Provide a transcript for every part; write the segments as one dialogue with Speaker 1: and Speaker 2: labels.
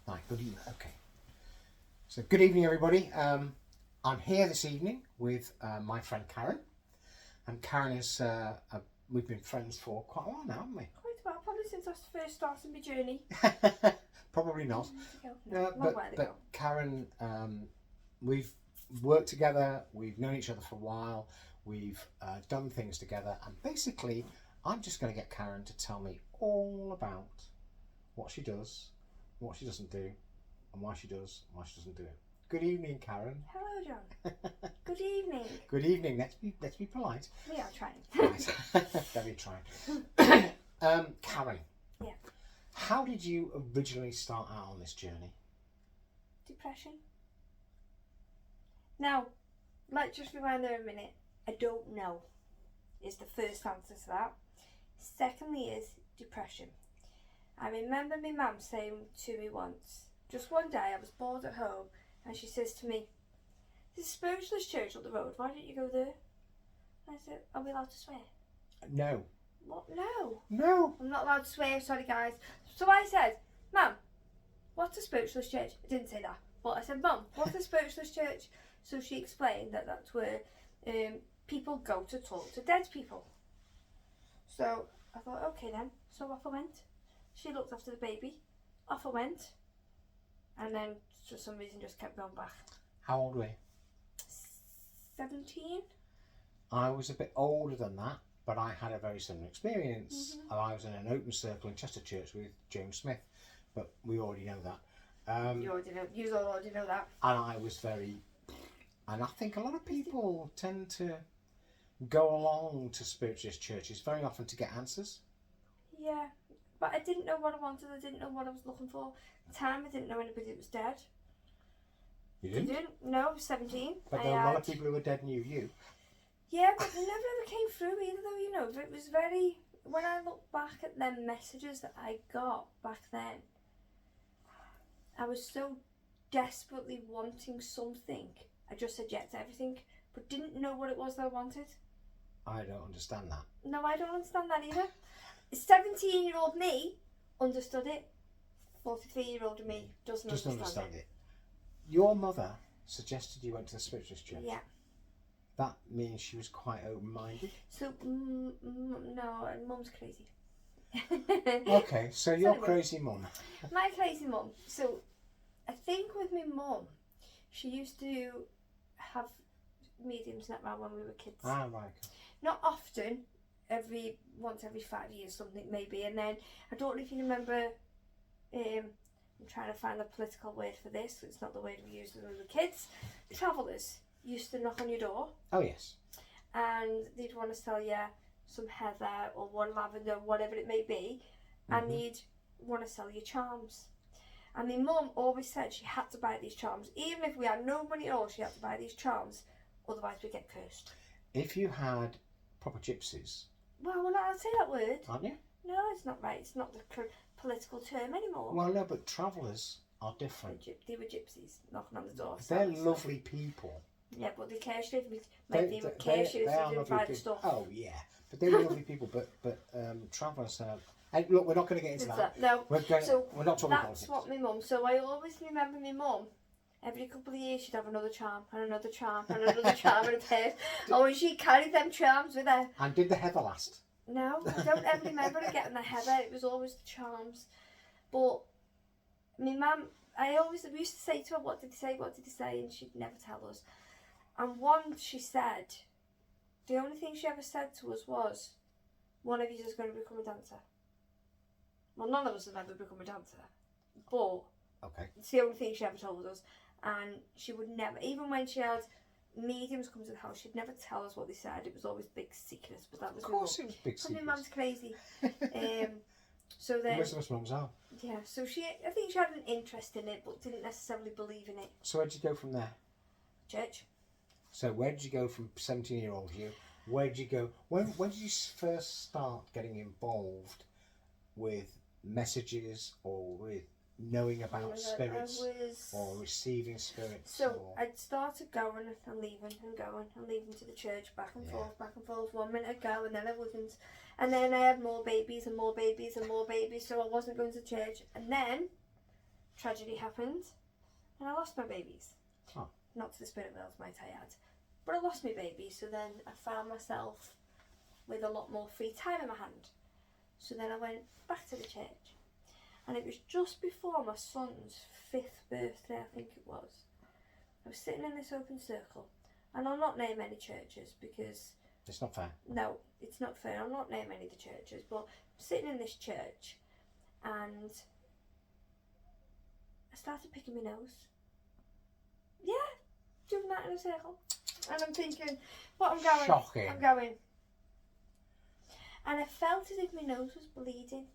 Speaker 1: Right, good evening. Okay. So, good evening, everybody. I'm here this evening with my friend Karen. And Karen is, we've been friends for quite a while now, haven't we?
Speaker 2: Quite a while, probably since I first started my journey.
Speaker 1: Probably not.
Speaker 2: But
Speaker 1: Karen, we've worked together, we've known each other for a while, we've done things together, and basically, I'm just going to get Karen to tell me all about what she does, what she doesn't do, and why she does, and why she doesn't do it. Good evening, Karen.
Speaker 2: Hello, John. Good evening.
Speaker 1: Good evening. Let's be polite.
Speaker 2: We are trying.
Speaker 1: Right. Very trying. Karen.
Speaker 2: Yeah.
Speaker 1: How did you originally start out on this journey?
Speaker 2: Depression. Now, let's just rewind there a minute. I don't know is the first answer to that. Secondly is depression. I remember my mum saying to me once, just one day I was bored at home, and she says to me, "There's a spiritualist church up the road, why don't you go there?" I said, "Are we allowed to swear?"
Speaker 1: No.
Speaker 2: What? No.
Speaker 1: No.
Speaker 2: I'm not allowed to swear, sorry guys. So I said, "Mum, what's a spiritualist church?" I didn't say that, but I said, "Mum, what's a spiritualist church?" So she explained that that's where people go to talk to dead people. So I thought, okay then. So off I went. She looked after the baby. Off I went. And then for some reason just kept going back.
Speaker 1: How old were you?
Speaker 2: 17.
Speaker 1: I was a bit older than that, but I had a very similar experience. I was in an open circle in Chester Church with James Smith, but we already know that.
Speaker 2: You already know that.
Speaker 1: And I was and I think a lot of people tend to go along to spiritualist churches very often to get answers.
Speaker 2: Yeah, but I didn't know what I wanted. I didn't know what I was looking for. At the time, I didn't know anybody that was dead.
Speaker 1: You didn't?
Speaker 2: No, I was 17.
Speaker 1: But there were a lot of people who were dead knew you.
Speaker 2: Yeah, but they never ever came through either though, you know. It was very... When I look back at them messages that I got back then, I was so desperately wanting something. I just said yes to everything, but didn't know what it was that I wanted.
Speaker 1: I don't understand that.
Speaker 2: No, I don't understand that either. 17-year-old me understood it. 43-year-old me doesn't understand it.
Speaker 1: Your mother suggested you went to the spiritualist church.
Speaker 2: Yeah.
Speaker 1: That means she was quite open-minded.
Speaker 2: So, no, mum's crazy.
Speaker 1: Okay, so you're
Speaker 2: anyway,
Speaker 1: crazy mum.
Speaker 2: My crazy mum. So, I think with my mum, she used to have mediums net around when we were kids.
Speaker 1: Ah, right.
Speaker 2: Not often, once every 5 years, something maybe. And then, I don't know if you remember, I'm trying to find the political word for this, it's not the word we used when we were kids. Travellers used to knock on your door.
Speaker 1: Oh, yes.
Speaker 2: And they'd want to sell you some heather or one lavender, whatever it may be, and they'd want to sell you charms. And my mum always said she had to buy these charms. Even if we had no money at all, she had to buy these charms, otherwise we'd get cursed.
Speaker 1: If you had proper gypsies...
Speaker 2: Well, we're not allowed to say that word.
Speaker 1: Aren't you?
Speaker 2: No, it's not right. It's not the political term anymore.
Speaker 1: Well, no, but travellers are different.
Speaker 2: They were gypsies knocking on the door.
Speaker 1: They're lovely people.
Speaker 2: Yeah, but they care shit if they would care shit if they didn't buy the stuff.
Speaker 1: Oh, yeah. But they were lovely people, but travellers are... Hey, look, we're not going to get into that.
Speaker 2: No,
Speaker 1: we're not talking
Speaker 2: that's
Speaker 1: politics.
Speaker 2: what my mum... So I always remember my mum, every couple of years she'd have another charm and another charm and another charm in her purse. Oh, and she carried them charms with her.
Speaker 1: And did the heather last?
Speaker 2: No, I don't ever remember her getting the heather. It was always the charms. But my mum, we used to say to her, what did they say? And she'd never tell us. And once she said, the only thing she ever said to us was, one of you is going to become a dancer. Well, none of us have ever become a dancer. But it's the only thing she ever told us. And she would never, even when she had mediums come to the house, she'd never tell us what they said. It was always big secrets. But that was
Speaker 1: of course it was big secrets.
Speaker 2: My mum's crazy. So then,
Speaker 1: most of us mums are.
Speaker 2: Yeah, so I think she had an interest in it, but didn't necessarily believe in it.
Speaker 1: So where did you go from there?
Speaker 2: Church.
Speaker 1: So where did you go from 17-year-old you? Where did you go? When did you first start getting involved with messages or with knowing about spirits or receiving spirits?
Speaker 2: So I'd started going and leaving to the church, back and forth. 1 minute I'd go and then I wouldn't. And then I had more babies and more babies and more babies, so I wasn't going to church. And then tragedy happened and I lost my babies.
Speaker 1: Oh.
Speaker 2: Not to the spirit world, might I add. But I lost my baby, so then I found myself with a lot more free time in my hand. So then I went back to the church. And it was just before my son's 5th birthday, I think it was. I was sitting in this open circle. And I'll not name any churches because...
Speaker 1: It's not fair.
Speaker 2: No, it's not fair. I'll not name any of the churches. But I'm sitting in this church and I started picking my nose. Yeah, doing that in a circle. And I'm thinking, but I'm going.
Speaker 1: Shocking.
Speaker 2: I'm going. And I felt as if my nose was bleeding.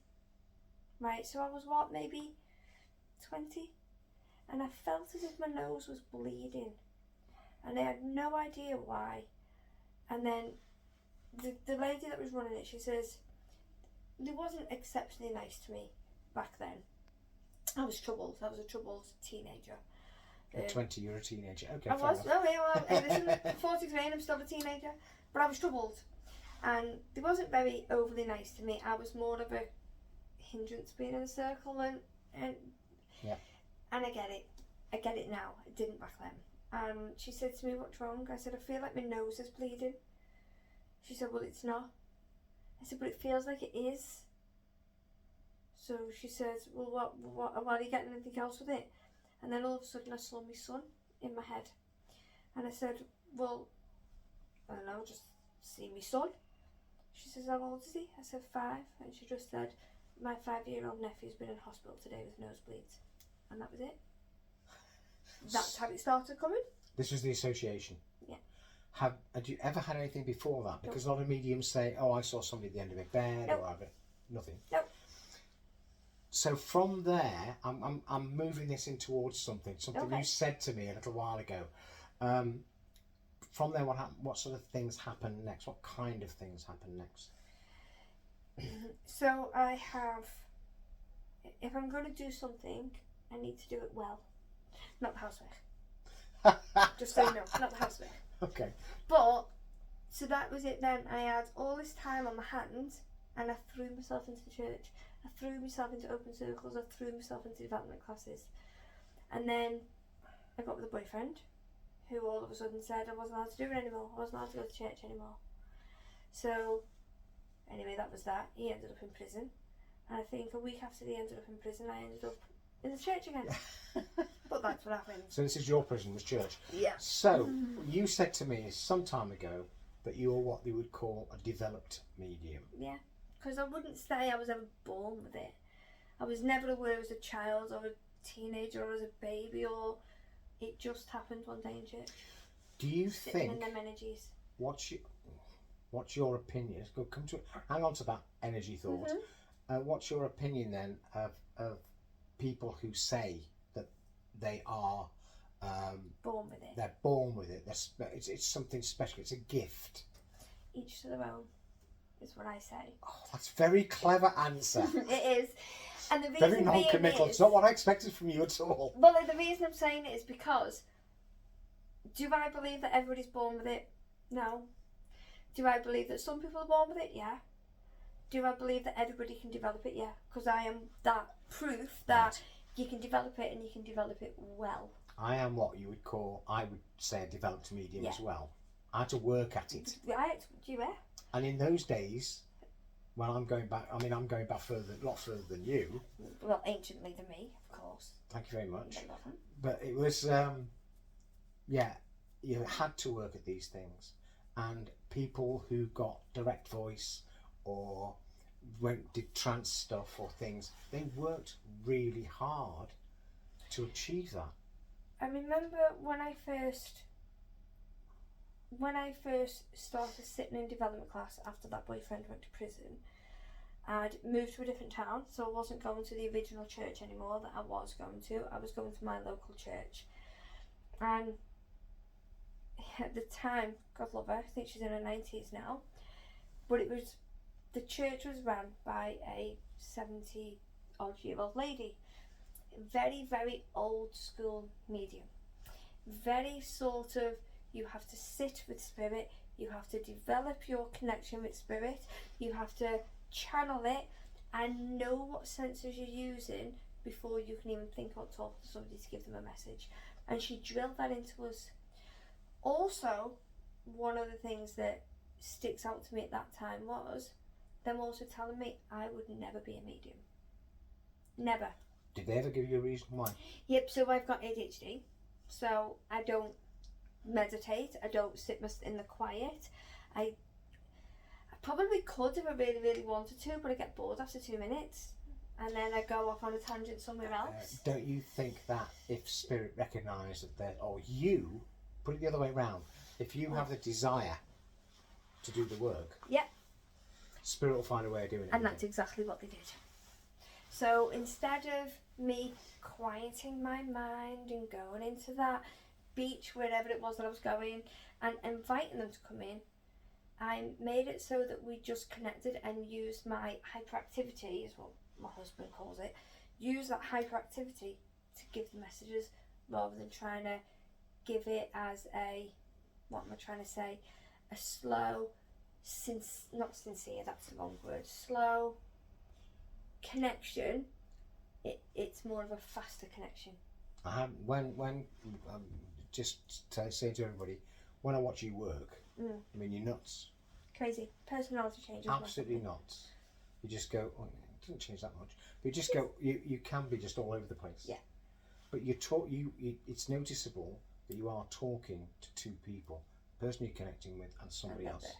Speaker 2: Right, so I was what, maybe 20? And I felt as if my nose was bleeding. And I had no idea why. And then the lady that was running it, she says, it wasn't exceptionally nice to me back then. I was troubled. I was a troubled teenager.
Speaker 1: At 20, you're a teenager. Okay,
Speaker 2: I
Speaker 1: fair
Speaker 2: was.
Speaker 1: enough.
Speaker 2: Oh, yeah, well, hey, listen, I'm 43 and I'm still a teenager. But I was troubled. And they wasn't very overly nice to me. I was more of a hindrance being in a circle and
Speaker 1: yeah.
Speaker 2: And I get it. I get it now. I didn't back then. She said to me, what's wrong? I said, I feel like my nose is bleeding. She said, well, it's not. I said, but it feels like it is. So she says, well, what are you getting anything else with it? And then all of a sudden I saw my son in my head. And I said, well, I don't know, just see my son. She says, how old is he? I said, 5. And she just said, my 5-year-old nephew's been in hospital today with nosebleeds. And that was it. That's how it started coming.
Speaker 1: This was the association.
Speaker 2: Yeah.
Speaker 1: Had you ever had anything before that? Because a lot of mediums say, "Oh, I saw somebody at the end of my bed,"
Speaker 2: Nope.
Speaker 1: or I've nothing.
Speaker 2: Nope.
Speaker 1: So from there, I'm moving this in towards something
Speaker 2: Okay.
Speaker 1: you said to me a little while ago. From there, what happened? What sort of things happen next? What kind of things happen next?
Speaker 2: So I have, if I'm going to do something, I need to do it well. Not the housework. Just so you know, not the housework.
Speaker 1: Okay.
Speaker 2: But, so that was it then. I had all this time on my hands and I threw myself into the church. I threw myself into open circles. I threw myself into development classes. And then I got with a boyfriend who all of a sudden said I wasn't allowed to do it anymore. I wasn't allowed to go to church anymore. So, anyway, that was that. He ended up in prison. And I think a week after he ended up in prison, I ended up in the church again. But that's what happened.
Speaker 1: So this is your prison, was church.
Speaker 2: Yeah.
Speaker 1: So you said to me some time ago that you were what they would call a developed medium.
Speaker 2: Yeah, because I wouldn't say I was ever born with it. I was never aware as a child or a teenager or as a baby, or it just happened one day in church.
Speaker 1: Do you
Speaker 2: Sitting in
Speaker 1: think?
Speaker 2: them energies.
Speaker 1: What's your opinion? Hang on to that energy thought. What's your opinion then of people who say that they are
Speaker 2: Born with it.
Speaker 1: they're born with it? It's something special. It's a gift.
Speaker 2: Each to their own, is what I say.
Speaker 1: Oh, that's a very clever answer.
Speaker 2: It is. And the reason
Speaker 1: Very non-committal.
Speaker 2: is,
Speaker 1: It's not what I expected from you at all.
Speaker 2: well, the reason I'm saying it is because, do I believe that everybody's born with it? No. Do I believe that some people are born with it? Yeah. Do I believe that everybody can develop it? Yeah. Because I am that proof that you can develop it and you can develop it well.
Speaker 1: I am what you would call, I would say, a developed medium as well. I had to work at it.
Speaker 2: Right? Do you?
Speaker 1: And in those days, when I'm going back, I mean, I'm going back a lot further than you.
Speaker 2: Well, anciently than me, of course.
Speaker 1: Thank you very much.
Speaker 2: You're welcome.
Speaker 1: But it was, yeah, you had to work at these things. And people who got direct voice or did trance stuff or things, they worked really hard to achieve that.
Speaker 2: I remember when I first started sitting in development class after that boyfriend went to prison, I'd moved to a different town, so I wasn't going to the original church anymore that I was going to. I was going to my local church. And at the time, God love her, I think she's in her 90s now, but the church was run by a 70-odd-year-old lady. Very, very old school medium. Very sort of, you have to sit with spirit, you have to develop your connection with spirit, you have to channel it and know what sensors you're using before you can even think about talking to somebody to give them a message. And she drilled that into us. Also, one of the things that sticks out to me at that time was them also telling me I would never be a medium. Never.
Speaker 1: Did they ever give you a reason why?
Speaker 2: Yep, so I've got ADHD, so I don't meditate, I don't sit in the quiet. I probably could if I really, really wanted to, but I get bored after 2 minutes and then I go off on a tangent somewhere else.
Speaker 1: Don't you think that if spirit recognised that or you, put it the other way around, if you have the desire to do the work,
Speaker 2: yep,
Speaker 1: spirit will find a way of doing it.
Speaker 2: And that's exactly what they did. So instead of me quieting my mind and going into that beach, wherever it was that I was going, and inviting them to come in, I made it so that we just connected and used my hyperactivity, is what my husband calls it, use that hyperactivity to give the messages rather than trying to give it as a, what am I trying to say, a slow, not sincere, that's the wrong word, slow connection. It's more of a faster connection.
Speaker 1: Just to say to everybody, when I watch you work, I mean, you're nuts.
Speaker 2: Crazy. Personality changes.
Speaker 1: Absolutely nuts. You just go, oh, it doesn't change that much. But you just go, you can be just all over the place.
Speaker 2: Yeah.
Speaker 1: But it's noticeable that you are talking to two people, the person you're connecting with and somebody else.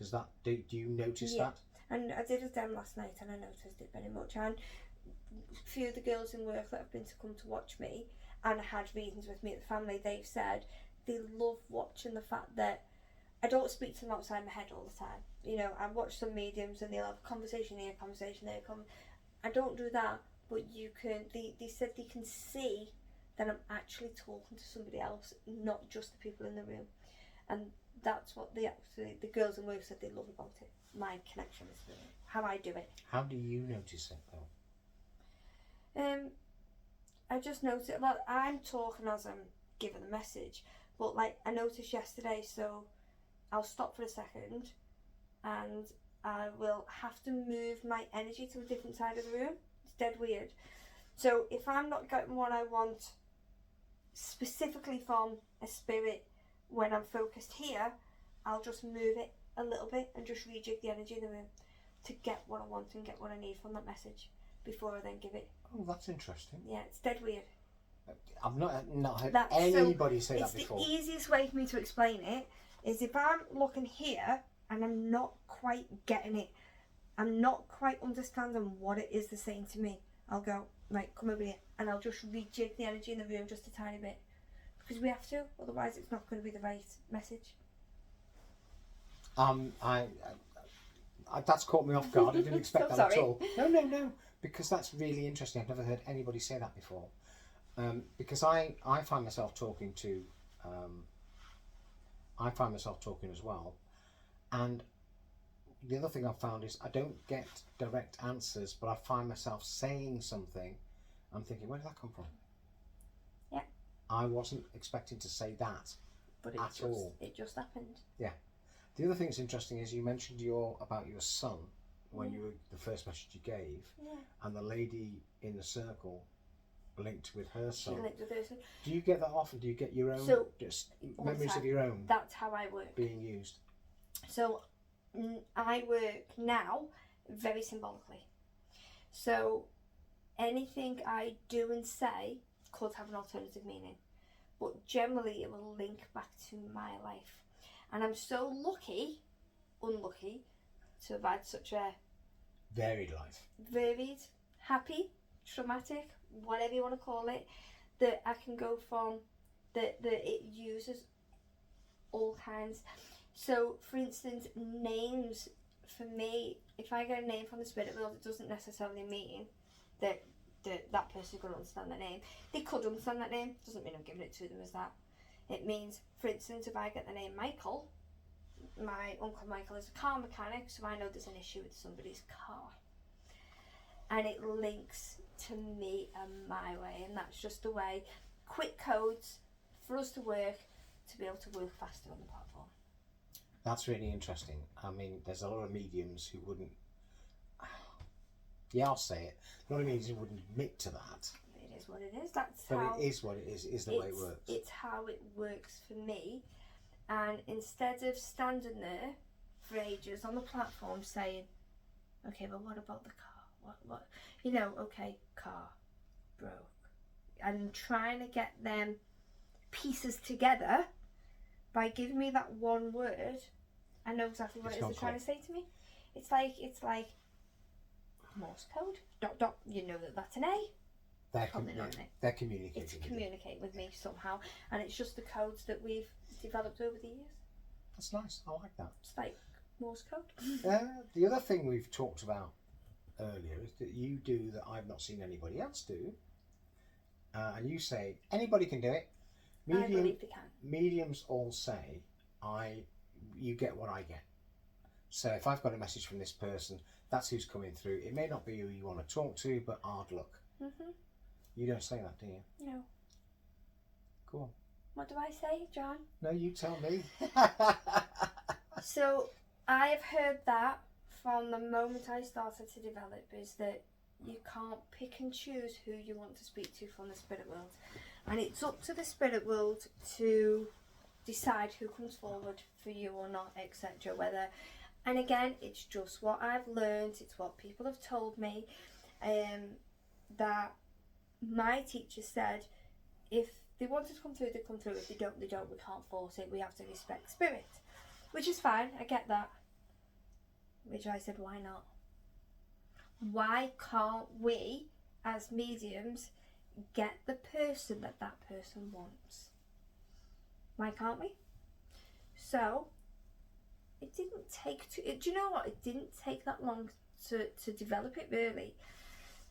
Speaker 1: Does that, do you notice that?
Speaker 2: And I did a dem last night and I noticed it very much. And a few of the girls in work that have been to come to watch me and had readings with me at the family, they've said they love watching the fact that I don't speak to them outside my head all the time. You know, I watch some mediums and they'll have a conversation here, conversation there. I don't do that, but you can. They said they can see that I'm actually talking to somebody else, not just the people in the room, and that's what the girls in work said they love about it. My connection with spirit, how I do it.
Speaker 1: How do you notice it though?
Speaker 2: I just noticed. Well, I'm talking as I'm giving a message, but like I noticed yesterday, so I'll stop for a second and I will have to move my energy to a different side of the room. It's dead weird. So if I'm not getting what I want specifically from a spirit when I'm focused here, I'll just move it a little bit and just rejig the energy in the room to get what I want and get what I need from that message before I then give it.
Speaker 1: Oh, that's interesting.
Speaker 2: Yeah, it's dead weird.
Speaker 1: I've not heard anybody say that before.
Speaker 2: It's the easiest way for me to explain it is if I'm looking here and I'm not quite getting it, I'm not quite understanding what it is they're saying to me, I'll go, right, come over here, and I'll just rejig the energy in the room just a tiny bit. Because we have to, otherwise it's not going to be the right message.
Speaker 1: That's caught me off guard. I didn't expect
Speaker 2: So
Speaker 1: that
Speaker 2: sorry.
Speaker 1: at all. No, because that's really interesting. I've never heard anybody say that before. Because I find myself talking to, I find myself talking as well, and the other thing I've found is I don't get direct answers, but I find myself saying something. I'm thinking, where did that come from?
Speaker 2: Yeah.
Speaker 1: I wasn't expecting to say that
Speaker 2: But
Speaker 1: at all.
Speaker 2: It just happened.
Speaker 1: Yeah. The other thing that's interesting is you mentioned about your son when you were the first message you gave, and the lady in the circle linked with her son.
Speaker 2: She linked with her son.
Speaker 1: Do you get that often? Do you get your own memories of your own?
Speaker 2: That's how I work.
Speaker 1: Being used.
Speaker 2: So I work now very symbolically. So anything I do and say could have an alternative meaning, but generally it will link back to my life. And I'm so unlucky to have had such a
Speaker 1: varied life.
Speaker 2: Varied, happy, traumatic, whatever you want to call it, that I can go from that it uses all kinds. So for instance, names for me, if I get a name from the spirit world, it doesn't necessarily mean that that person's going to understand that name. They could understand that name, doesn't mean I'm giving it to them as that. It means, for instance, if I get the name Michael, my uncle Michael is a car mechanic, so I know there's an issue with somebody's car. And it links to me and my way, and that's just a way, quick codes for us to work, to be able to work faster on the platform. That's
Speaker 1: really interesting. I mean, there's a lot of mediums who wouldn't, Yeah, I'll say it. Not only means he wouldn't admit to that.
Speaker 2: It is what it is. That's
Speaker 1: But
Speaker 2: how
Speaker 1: it is what it is the way it works.
Speaker 2: It's how it works for me. And instead of standing there for ages on the platform saying, okay, but what about the car? What? You know, okay, car broke. And trying to get them pieces together by giving me that one word, I know exactly what it is they're trying to say to me. It's like Morse code. Dot dot. You know that's an A.
Speaker 1: They're communicating.
Speaker 2: It's to communicate with me somehow, and it's just the codes that we've developed over the years.
Speaker 1: That's nice. I like that.
Speaker 2: It's like Morse code.
Speaker 1: The other thing we've talked about earlier is that you do that I've not seen anybody else do, and you say anybody can do it.
Speaker 2: I believe they can.
Speaker 1: Mediums all say, you get what I get. So if I've got a message from this person, that's who's coming through. It may not be who you want to talk to, but hard luck.
Speaker 2: Mhm.
Speaker 1: You don't say that, do you?
Speaker 2: No.
Speaker 1: Go on.
Speaker 2: What do I say, John?
Speaker 1: No, you tell me.
Speaker 2: So I have heard that from the moment I started to develop, is that you can't pick and choose who you want to speak to from the spirit world, and it's up to the spirit world to decide who comes forward for you or not, etc. Whether, and again, it's just what I've learned. It's what people have told me. That my teacher said, if they want to come through, they come through. If they don't, they don't. We can't force it. We have to respect spirit, which is fine. I get that. Which I said, why not? Why can't we, as mediums, get the person that person wants? Why can't we? So, it didn't take do you know what? It didn't take that long to develop it, really.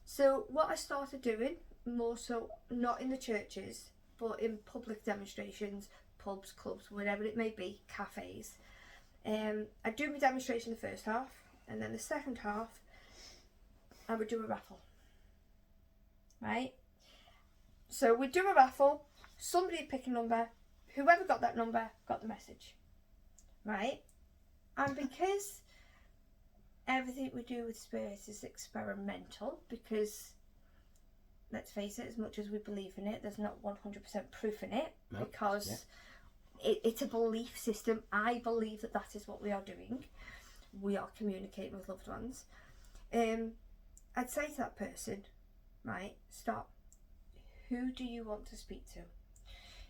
Speaker 2: So, what I started doing, more so, not in the churches, but in public demonstrations, pubs, clubs, whatever it may be, cafes. I do my demonstration the first half, and then the second half, I would do a raffle. Right? So we'd do a raffle, somebody would pick a number, whoever got that number got the message. Right? And because everything we do with spirits is experimental, because let's face it, as much as we believe in it, there's not 100% proof in it, because it's a belief system. I believe that is what we are doing. We are communicating with loved ones. I'd say to that person, right, stop. Who do you want to speak to?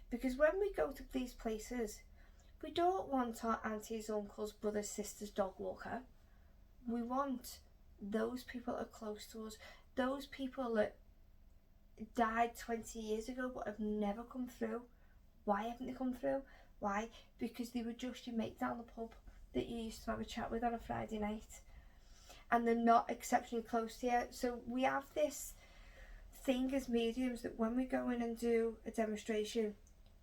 Speaker 2: Because when we go to these places, we don't want our aunties, uncles, brothers, sisters, dog walker. We want those people that are close to us, those people that died 20 years ago but have never come through. Why haven't they come through? Why? Because they were just your mate down the pub that you used to have a chat with on a Friday night, and they're not exceptionally close to you. So we have this thing as mediums that when we go in and do a demonstration,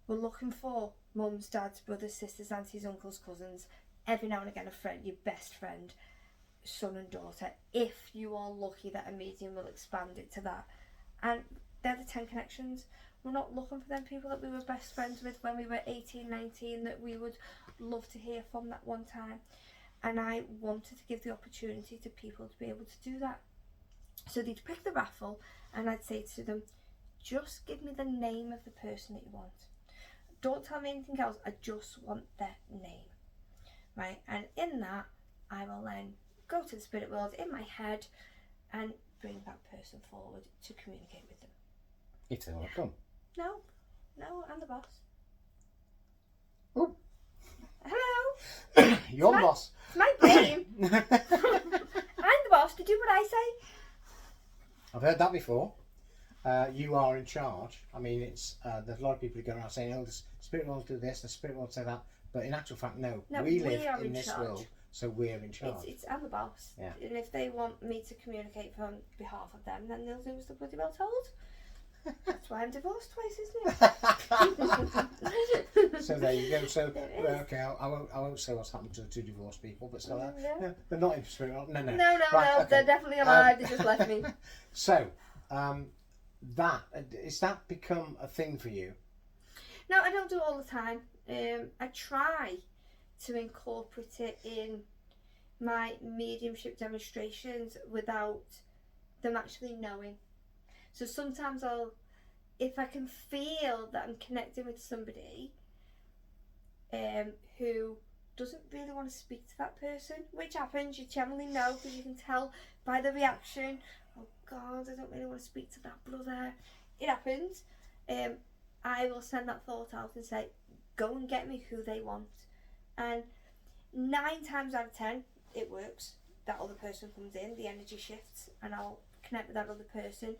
Speaker 2: we're looking for mums, dads, brothers, sisters, aunties, uncles, cousins, every now and again a friend, your best friend, son and daughter, if you are lucky that a medium will expand it to that. And they're the 10 connections. We're not looking for them people that we were best friends with when we were 18, 19, that we would love to hear from that one time. And I wanted to give the opportunity to people to be able to do that. So they'd pick the raffle, and I'd say to them, just give me the name of the person that you want. Don't tell me anything else, I just want their name. Right? And in that, I will then go to the spirit world in my head and bring that person forward to communicate with them.
Speaker 1: If they want to come.
Speaker 2: No, I'm the boss.
Speaker 1: Oh.
Speaker 2: Hello.
Speaker 1: You're the boss.
Speaker 2: It's my blame. I'm the boss to do what I say.
Speaker 1: I've heard that before. You are in charge. I mean, it's there's a lot of people who go around saying, "Oh, the spirit world do this, the spirit world say that," but in actual fact, no. We live in this world, so we're in charge.
Speaker 2: I'm the boss.
Speaker 1: Yeah. And
Speaker 2: if they want me to communicate on behalf of them, then they'll do as they're bloody well told. That's why I'm divorced twice, isn't it?
Speaker 1: So there you go. So okay, I won't say what's happened to divorced people, but still, no, they're not in spirit world. No.
Speaker 2: No,
Speaker 1: right, okay.
Speaker 2: They're definitely alive. They just left me.
Speaker 1: So, is that become a thing for you?
Speaker 2: No, I don't do it all the time. I try to incorporate it in my mediumship demonstrations without them actually knowing. So sometimes if I can feel that I'm connecting with somebody who doesn't really want to speak to that person, which happens, you generally know because you can tell by the reaction, oh God, I don't really want to speak to that brother. It happens. I will send that thought out and say, go and get me who they want. And 9 times out of 10, it works. That other person comes in, the energy shifts, and I'll connect with that other person.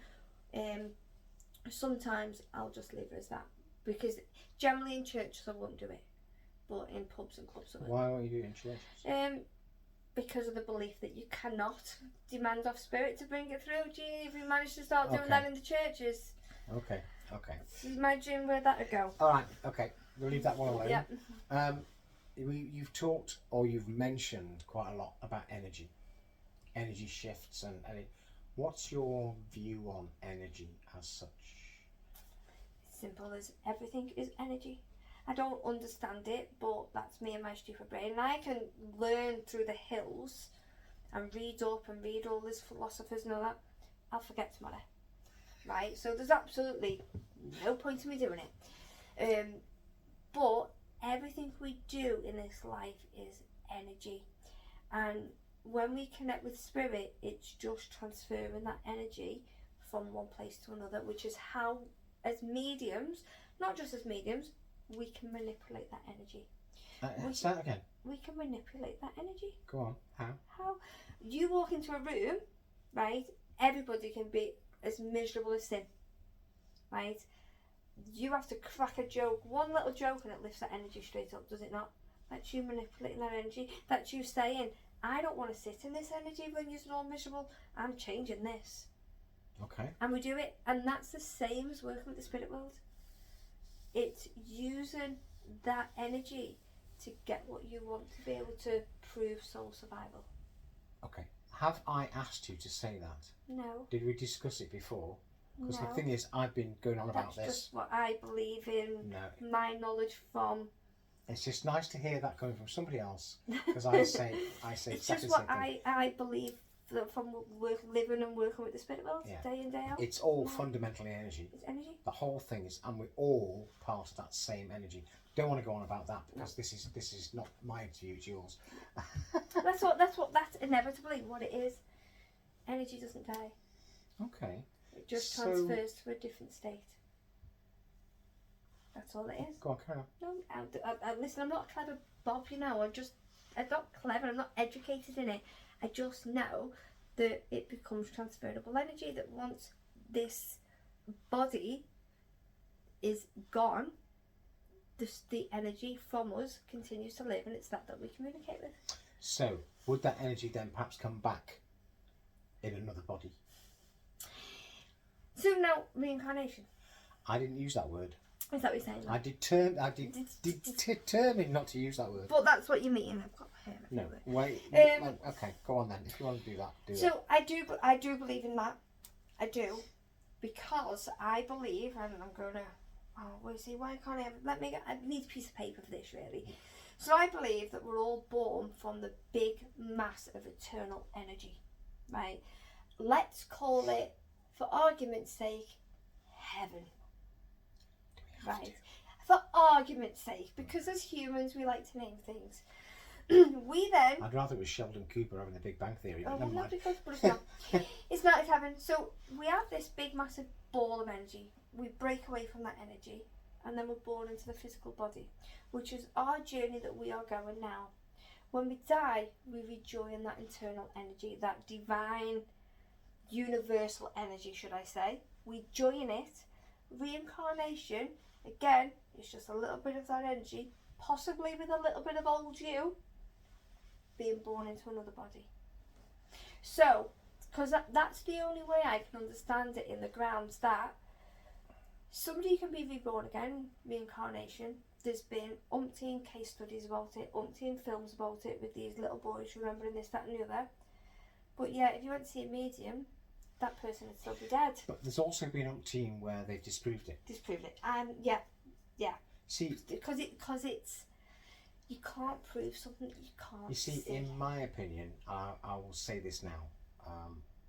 Speaker 2: Sometimes I'll just leave it as that, because generally in churches I won't do it, but in pubs and clubs I will.
Speaker 1: Why won't you do it in churches?
Speaker 2: Because of the belief that you cannot demand of spirit to bring it through. Gee, if we manage to start doing that in the churches.
Speaker 1: Okay.
Speaker 2: Imagine where that would go.
Speaker 1: All right. Okay. We'll leave that one alone.
Speaker 2: Yeah.
Speaker 1: You've talked, or you've mentioned quite a lot about energy shifts, and what's your view on energy as such?
Speaker 2: Simple as everything is energy. I don't understand it, but that's me and my stupid brain. And I can learn through the hills and read up and read all these philosophers and all that. I'll forget tomorrow. Right? So there's absolutely no point in me doing it. But everything we do in this life is energy. And when we connect with spirit, it's just transferring that energy from one place to another, which is how, as mediums, not just as mediums, we can manipulate that energy.
Speaker 1: Say that again.
Speaker 2: We can manipulate that energy.
Speaker 1: Go on. How?
Speaker 2: How? You walk into a room, right? Everybody can be as miserable as sin, right? You have to crack a joke, one little joke, and it lifts that energy straight up, does it not? That's you manipulating that energy. That's you saying, I don't want to sit in this energy when you're all miserable. I'm changing this.
Speaker 1: Okay.
Speaker 2: And we do it, and that's the same as working with the spirit world. It's using that energy to get what you want, to be able to prove soul survival.
Speaker 1: Okay. Have I asked you to say that?
Speaker 2: No.
Speaker 1: Did we discuss it before? Because
Speaker 2: No.
Speaker 1: the thing is, I've been going on about
Speaker 2: That's
Speaker 1: this.
Speaker 2: just what I believe in.
Speaker 1: No.
Speaker 2: My knowledge from.
Speaker 1: It's just nice to hear that coming from somebody else. Because I say
Speaker 2: it's
Speaker 1: exactly
Speaker 2: just
Speaker 1: the
Speaker 2: what
Speaker 1: same thing.
Speaker 2: I believe from living and working with the spirit world day in, day out.
Speaker 1: It's all fundamentally energy.
Speaker 2: It's energy.
Speaker 1: The whole thing is, and we're all part of that same energy. Don't want to go on about that because this is not my view, it's yours.
Speaker 2: That's inevitably what it is. Energy doesn't die.
Speaker 1: Okay.
Speaker 2: It just transfers to a different state. That's all it is.
Speaker 1: Go on, carry on.
Speaker 2: No, listen, I'm not a clever Bob, you know. I'm not clever, I'm not educated in it. I just know that it becomes transferable energy, that once this body is gone, the energy from us continues to live, and it's that we communicate with.
Speaker 1: So, would that energy then perhaps come back in another body?
Speaker 2: So now, reincarnation.
Speaker 1: I didn't use that word.
Speaker 2: Is that what you're saying?
Speaker 1: I determined not to use that word.
Speaker 2: But that's what you mean. I've got my hair
Speaker 1: No,
Speaker 2: everywhere.
Speaker 1: wait. Okay, go on then. If you want to do that, do it.
Speaker 2: So I do believe in that. I do, because I believe, and I'm gonna. Oh, wait, see, why can't I need a piece of paper for this, really. So I believe that we're all born from the big mass of eternal energy, right? Let's call it, for argument's sake, heaven. Right? For argument's sake, because as humans we like to name things. We then...
Speaker 1: I'd rather it was Sheldon Cooper having the Big Bang Theory, but never mind.
Speaker 2: But it's not. It's heaven. So we have this big massive ball of energy. We break away from that energy, and then we're born into the physical body, which is our journey that we are going now. When we die, we rejoin that internal energy, that divine, universal energy, should I say. We join it. Reincarnation, again, it's just a little bit of that energy, possibly with a little bit of old you, being born into another body. So, because that's the only way I can understand it, in the grounds that somebody can be reborn again, reincarnation. There's been umpteen case studies about it, umpteen films about it, with these little boys remembering this, that and the other. But yeah, if you went to see a medium, that person would still be dead.
Speaker 1: But there's also been umpteen where they've disproved it.
Speaker 2: Yeah.
Speaker 1: See,
Speaker 2: because it's, you can't prove something that you can't.
Speaker 1: You see, in my opinion, I will say this now.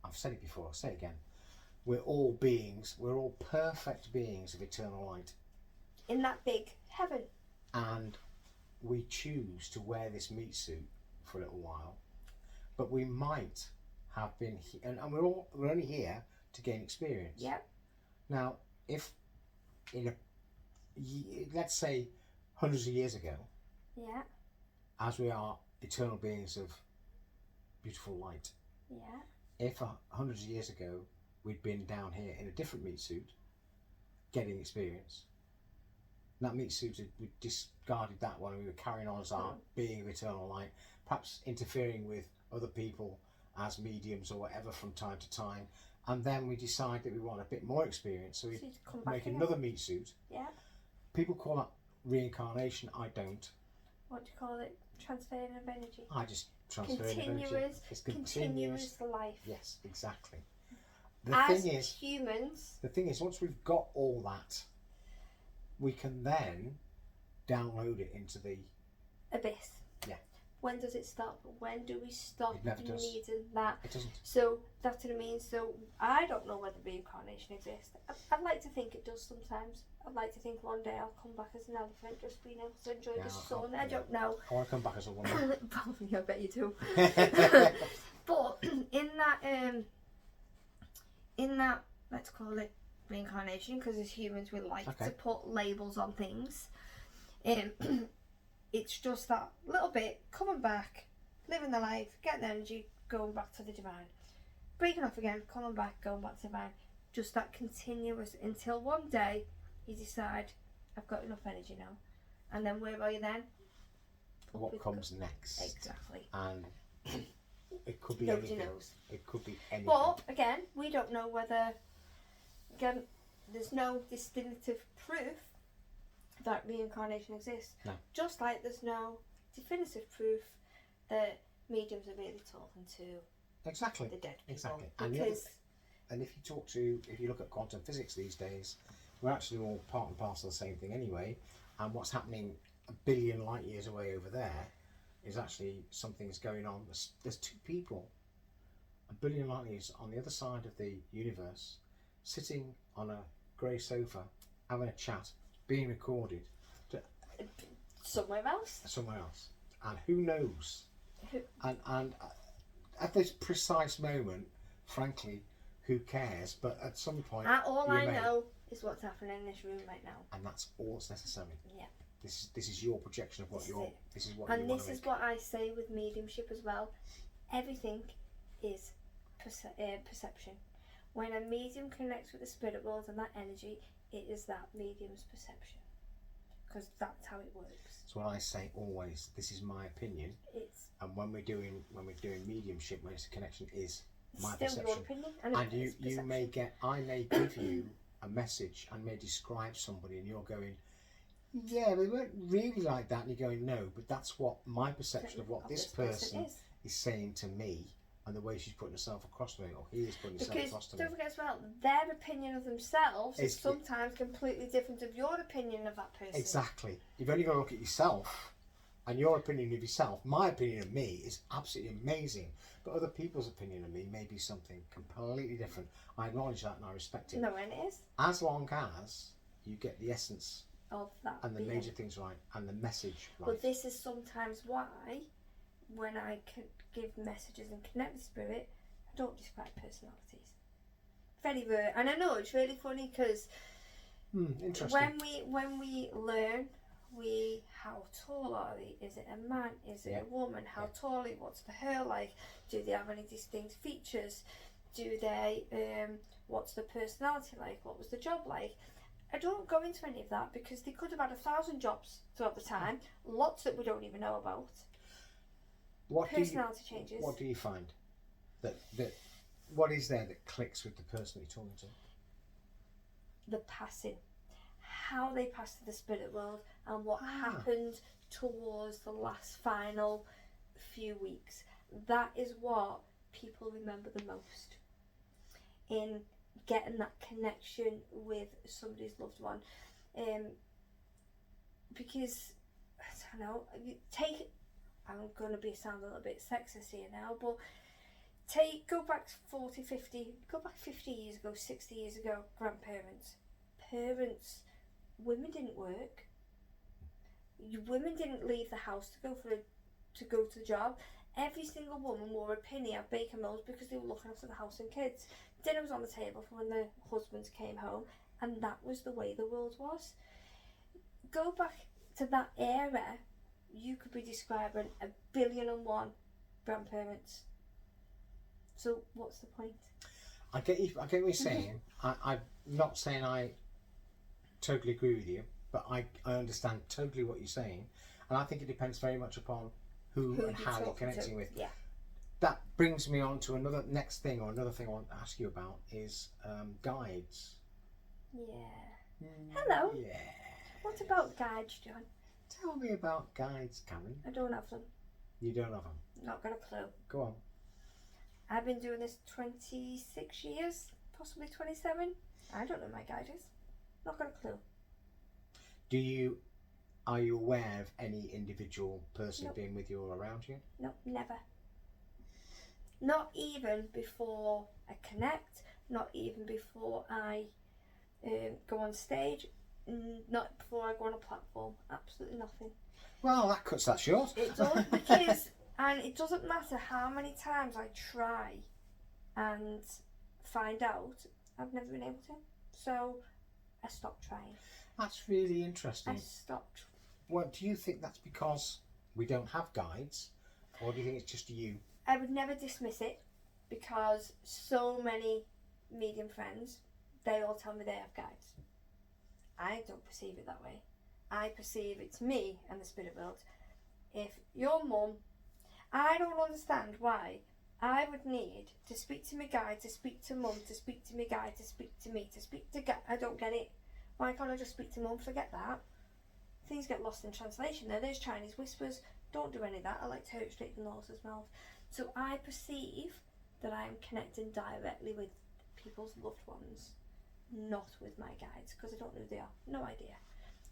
Speaker 1: I've said it before, I'll say it again. We're all beings, we're all perfect beings of eternal light.
Speaker 2: In that big heaven.
Speaker 1: And we choose to wear this meat suit for a little while, but we might have been, and we're only here to gain experience.
Speaker 2: Yep.
Speaker 1: Now, if let's say hundreds of years ago,
Speaker 2: Yeah.
Speaker 1: as we are eternal beings of beautiful light,
Speaker 2: Yeah.
Speaker 1: if hundreds of years ago we'd been down here in a different meat suit, getting experience, that meat suit, we discarded that one, and we were carrying on as our being of eternal light, perhaps interfering with other people as mediums or whatever from time to time, and then we decide that we want a bit more experience, so we make another meat suit.
Speaker 2: Yeah.
Speaker 1: People call that reincarnation. I don't.
Speaker 2: What do you call it? Transferring of energy.
Speaker 1: I just transfer energy. It's
Speaker 2: continuous life.
Speaker 1: Yes, exactly.
Speaker 2: As humans,
Speaker 1: the thing is, once we've got all that, we can then download it into the
Speaker 2: abyss.
Speaker 1: Yeah.
Speaker 2: When does it stop? When do we stop
Speaker 1: It never does.
Speaker 2: needing that?
Speaker 1: It doesn't.
Speaker 2: So that's what I mean. So I don't know whether reincarnation exists. I'd like to think it does sometimes. I'd like to think one day I'll come back as an elephant, just being able to enjoy the sun. I don't know.
Speaker 1: I want to come back as a woman.
Speaker 2: Probably, I bet you do. But in that, let's call it reincarnation, because as humans we like to put labels on things. It's just that little bit coming back, living the life, getting the energy, going back to the divine, breaking off again, coming back, going back to the divine. Just that continuous until one day you decide I've got enough energy now, and then where are you then?
Speaker 1: What comes next?
Speaker 2: Exactly.
Speaker 1: And it could be
Speaker 2: nobody
Speaker 1: anything.
Speaker 2: knows.
Speaker 1: It could be anything.
Speaker 2: But again, we don't know whether. Again, there's no definitive proof that reincarnation exists.
Speaker 1: No.
Speaker 2: Just like there's no definitive proof that mediums are really talking to
Speaker 1: exactly
Speaker 2: the dead people.
Speaker 1: Exactly.
Speaker 2: Because
Speaker 1: and if you look at quantum physics these days, we're actually all part and parcel of the same thing anyway. And what's happening a billion light years away over there is actually something's going on. There's two people a billion light years on the other side of the universe, sitting on a grey sofa, having a chat, being recorded
Speaker 2: somewhere else.
Speaker 1: And who knows? And at this precise moment, frankly, who cares? But at some point,
Speaker 2: all I know is what's happening in this room right now,
Speaker 1: and that's all that's necessary.
Speaker 2: Yeah.
Speaker 1: This is your projection of what this is what
Speaker 2: and
Speaker 1: you
Speaker 2: this is what I say with mediumship as well. Everything is perception. When a medium connects with the spirit world and that energy, it is that medium's perception, because that's how it works.
Speaker 1: That's what I say always. This is my opinion. And when we're doing mediumship, when it's a connection, is my
Speaker 2: still
Speaker 1: perception.
Speaker 2: Your opinion, and
Speaker 1: you may get. I may give you a message and may describe somebody, and you're going, yeah, they weren't really like that, and you're going, no, but that's what my perception of what this person is saying to me. And the way she's putting herself across to me, or he is putting himself across to me.
Speaker 2: Because don't forget as well, their opinion of themselves is sometimes completely different to your opinion of that person.
Speaker 1: Exactly. You've only got to look at yourself and your opinion of yourself. My opinion of me is absolutely amazing, but other people's opinion of me may be something completely different. I acknowledge that and I respect it.
Speaker 2: No, and it is.
Speaker 1: As long as you get the essence
Speaker 2: of that
Speaker 1: and the major things right and the message right.
Speaker 2: But this is sometimes why, when I can give messages and connect with spirit, I don't describe personalities. Very rare, and I know it's really funny because when we learn, how tall are they? Is it a man? Is it a woman? How tall are they? What's the hair like? Do they have any distinct features? Do they? What's the personality like? What was the job like? I don't go into any of that because they could have had 1,000 jobs throughout the time, lots that we don't even know about. Personality changes.
Speaker 1: What do you find? That what is there that clicks with the person you're talking to?
Speaker 2: The passing. How they passed to the spirit world and what happened towards the last final few weeks. That is what people remember the most. In getting that connection with somebody's loved one. Because, I don't know, I'm going to sound a little bit sexist here now, but Go back 40, 50, go back 50 years ago, 60 years ago, grandparents, parents, women didn't work. Women didn't leave the house to go to the job. Every single woman wore a penny at Baker Mills because they were looking after the house and kids. Dinner was on the table for when the husbands came home, and that was the way the world was. Go back to that era, you could be describing 1,000,000,001 grandparents. So what's the point?
Speaker 1: I get what you're saying. I'm not saying I totally agree with you, but I understand totally what you're saying, and I think it depends very much upon who and how you're connecting with.
Speaker 2: Yeah.
Speaker 1: That brings me on to another thing I want to ask you about is guides.
Speaker 2: Yeah. Hello.
Speaker 1: Yeah.
Speaker 2: What about guides, John?
Speaker 1: Tell me about guides, Karen.
Speaker 2: I don't have them.
Speaker 1: You don't have them?
Speaker 2: Not got a clue.
Speaker 1: Go on.
Speaker 2: I've been doing this 26 years, possibly 27. I don't know my guide is. Not got a clue.
Speaker 1: Are you aware of any individual person
Speaker 2: Nope.
Speaker 1: being with you or around you?
Speaker 2: No, never. Not even before I connect, not even before I go on stage, not before I go on a platform. Absolutely nothing.
Speaker 1: Well, that cuts that short.
Speaker 2: It does, because, and it doesn't matter how many times I try and find out, I've never been able to. So I stopped trying.
Speaker 1: That's really interesting.
Speaker 2: I stopped.
Speaker 1: Well, do you think that's because we don't have guides, or do you think it's just you?
Speaker 2: I would never dismiss it, because so many medium friends, they all tell me they have guides. I don't perceive it that way. I perceive it's me and the spirit world. If your mum, I don't understand why I would need to speak to my guide, to speak to mum, to speak to my guide, to speak to me, to speak to I don't get it. Why can't I just speak to mum? Forget that. Things get lost in translation. There's Chinese whispers. Don't do any of that. I like to hear it straight from the horse's mouth. So I perceive that I am connecting directly with people's loved ones, not with my guides, because I don't know who they are. No idea.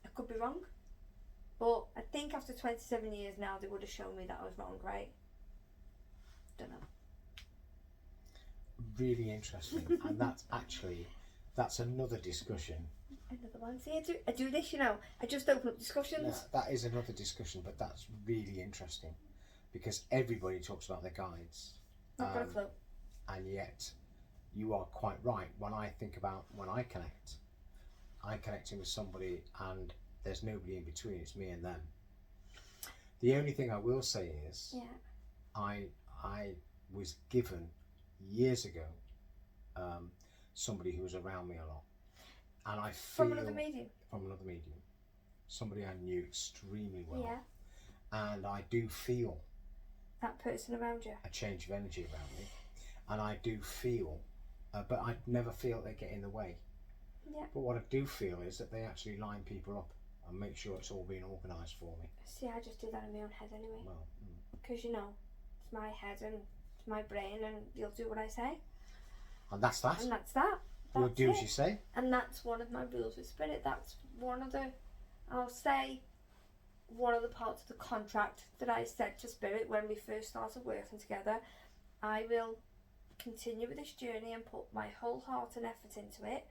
Speaker 2: I could be wrong, but I think after 27 years now, they would have shown me that I was wrong, right? Don't know.
Speaker 1: Really interesting, and that's another discussion.
Speaker 2: Another one. See, I do this, you know. I just open up discussions.
Speaker 1: That is another discussion, but that's really interesting because everybody talks about their guides.
Speaker 2: Not got a clue.
Speaker 1: And yet, you are quite right. When I think about when I connect, I'm connecting with somebody and there's nobody in between. It's me and them. The only thing I will say is, I was given years ago somebody who was around me a lot. And I feel
Speaker 2: From another medium.
Speaker 1: Somebody I knew extremely well.
Speaker 2: Yeah.
Speaker 1: And I do feel
Speaker 2: that person around you.
Speaker 1: A change of energy around me. And I do feel, but I never feel they get in the way.
Speaker 2: Yeah.
Speaker 1: But what I do feel is that they actually line people up and make sure it's all being organised for me.
Speaker 2: See, I just do that in my own head anyway.
Speaker 1: Well,
Speaker 2: because you know, it's my head and it's my brain, and you'll do what I say.
Speaker 1: And that's that.
Speaker 2: And that's that.
Speaker 1: You'll do as you say.
Speaker 2: And that's one of my rules with spirit. That's one of the, I'll say, one of the parts of the contract that I said to spirit when we first started working together. I will continue with this journey and put my whole heart and effort into it,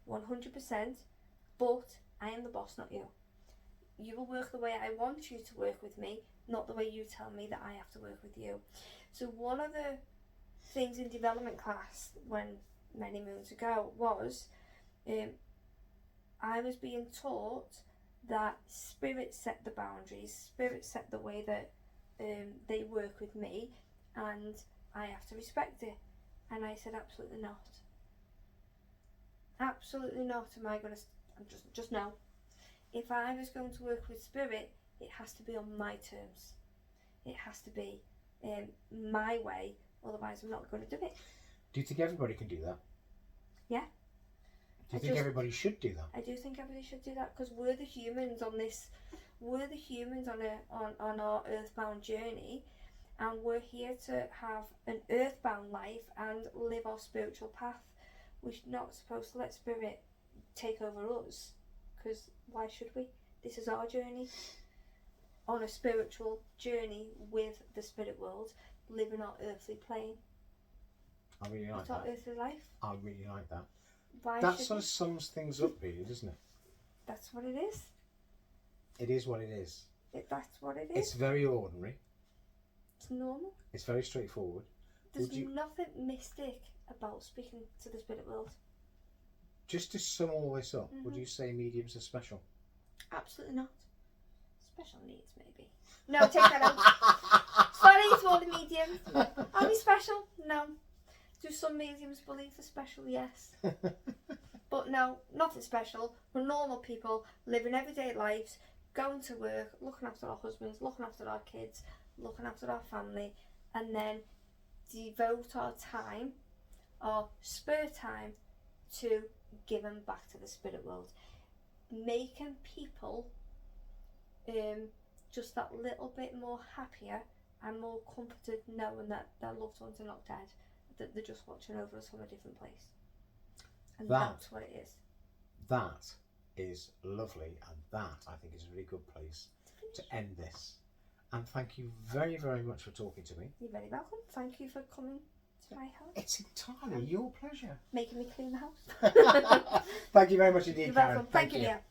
Speaker 2: 100%, but I am the boss, not you. You will work the way I want you to work with me, not the way you tell me that I have to work with you. So one of the things in development class when many moons ago was I was being taught that spirit set the boundaries, spirit set the way that they work with me, and I have to respect it. And I said, absolutely not. Absolutely not. Am I going to just no. If I was going to work with spirit, it has to be on my terms. It has to be my way, otherwise I'm not going to do it.
Speaker 1: Do you think everybody can do that?
Speaker 2: Yeah.
Speaker 1: Do you think everybody should do that?
Speaker 2: I do think everybody should do that, because we're the humans on this. We're the humans on our earthbound journey, and we're here to have an earthbound life and live our spiritual path. We're not supposed to let spirit take over us, because why should we? This is our journey, on a spiritual journey with the spirit world, living our earthly plane.
Speaker 1: I really like
Speaker 2: What
Speaker 1: that.
Speaker 2: earthly life?
Speaker 1: I really like that.
Speaker 2: Why
Speaker 1: That
Speaker 2: should
Speaker 1: sort of sums things up, really, doesn't it?
Speaker 2: That's what it is.
Speaker 1: It is what it is.
Speaker 2: That's what it is.
Speaker 1: It's very ordinary.
Speaker 2: It's normal.
Speaker 1: It's very straightforward.
Speaker 2: There's
Speaker 1: Would you,
Speaker 2: nothing mystic about speaking to the spirit world.
Speaker 1: just to sum all this up, would you say mediums are special?
Speaker 2: Absolutely not. Special needs, maybe. No, take that out. Sorry to all the mediums. Are we special? No. Do some mediums believe they're special? Yes. But no, nothing special. We're normal people living everyday lives, going to work, looking after our husbands, looking after our kids, looking after our family, and then devote our time, our spare time, to giving back to the spirit world, making people just that little bit more happier and more comforted knowing that their loved ones are not dead, that they're just watching over us from a different place. And that's what it is.
Speaker 1: That is lovely, and that I think is a really good place to end this. And thank you very, very much for talking to me.
Speaker 2: You're very welcome. Thank you for coming to my house.
Speaker 1: It's entirely your pleasure.
Speaker 2: Making me clean the house.
Speaker 1: Thank you very much indeed,
Speaker 2: You're
Speaker 1: Karen.
Speaker 2: welcome. Thank you, dear.